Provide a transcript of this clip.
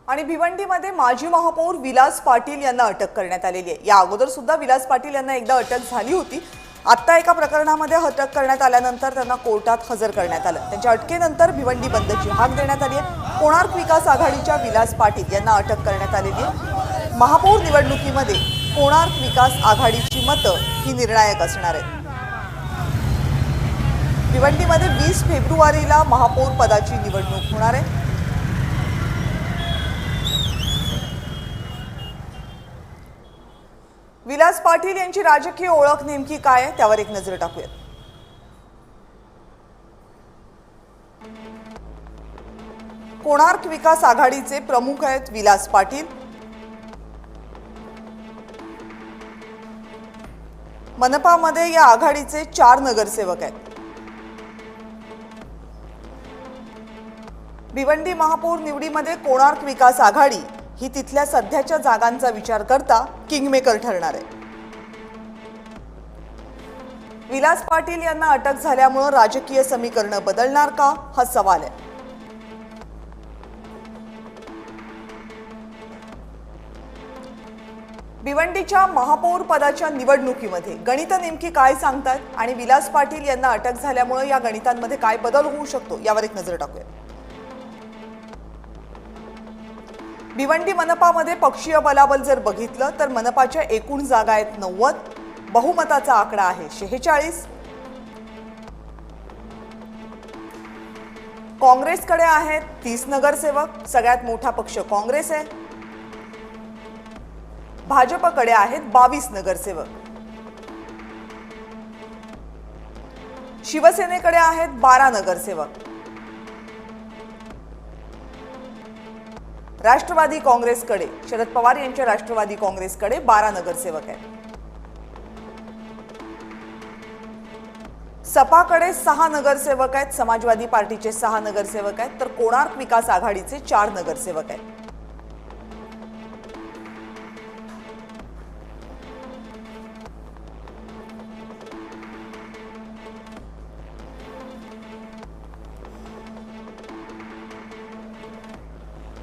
आणि भिवंडीमध्ये माजी महापौर विलास पाटील यांना अटक करण्यात आलेली आहे। या अगोदर सुद्धा विलास पाटील यांना एकदा अटक झाली होती। आता एका प्रकरणामध्ये अटक करण्यात आल्यानंतर त्यांना कोर्टात हजर करण्यात आलं। त्यांच्या अटकेनंतर भिवंडी बंदची हाक देण्यात आली आहे। कोणार्क विकास आघाडीच्या विलास पाटील यांना अटक करण्यात आलेली आहे। महापौर निवडणुकीमध्ये कोणार्क विकास आघाडीची मतं ही निर्णायक असणार आहेत। भिवंडीमध्ये 20 फेब्रुवारीला महापौर पदाची निवडणूक होणार आहे। विलास पाटील यांची राजकीय ओळख नेमकी काय आहे त्यावर एक नजर टाकूया। कोणार्क विकास आघाडीचे प्रमुख आहेत विलास पाटील। मनपामध्ये या आघाडीचे 4 नगरसेवक आहेत। भिवंडी महापौर निवडीमध्ये कोणार्क विकास आघाडी ही तिथल्या सध्याच्या जागांचा विचार करता किंगमेकर ठरणार आहे। विलास पाटील यांना अटक झाल्यामुळे राजकीय समीकरण बदलणार का हा सवाल आहे। भिवंडीच्या महापौर पदाच्या निवडणुकीमध्ये गणित नेमकी काय सांगतात आणि विलास पाटील यांना अटक झाल्यामुळे या गणितांमध्ये काय बदल होऊ शकतो यावर एक नजर टाकूया। भिवंडी मनपामध्ये पक्षीय बलाबल जर बघितलं तर मनपाच्या एकूण जागा आहेत 90, बहुमताचा आकडा आहे 46। काँग्रेसकडे आहेत 30 नगरसेवक, सगळ्यात मोठा पक्ष काँग्रेस आहे। भाजपकडे आहेत 22 नगरसेवक। शिवसेनेकडे आहेत 12 नगरसेवक। राष्ट्रवादी काँग्रेसकडे शरद पवार यांच्या राष्ट्रवादी काँग्रेसकडे 12 नगरसेवक आहेत। सपाकडे 6 नगरसेवक आहेत, समाजवादी पार्टीचे 6 नगरसेवक आहेत, तर कोणार्क विकास आघाडीचे 4 नगरसेवक आहेत।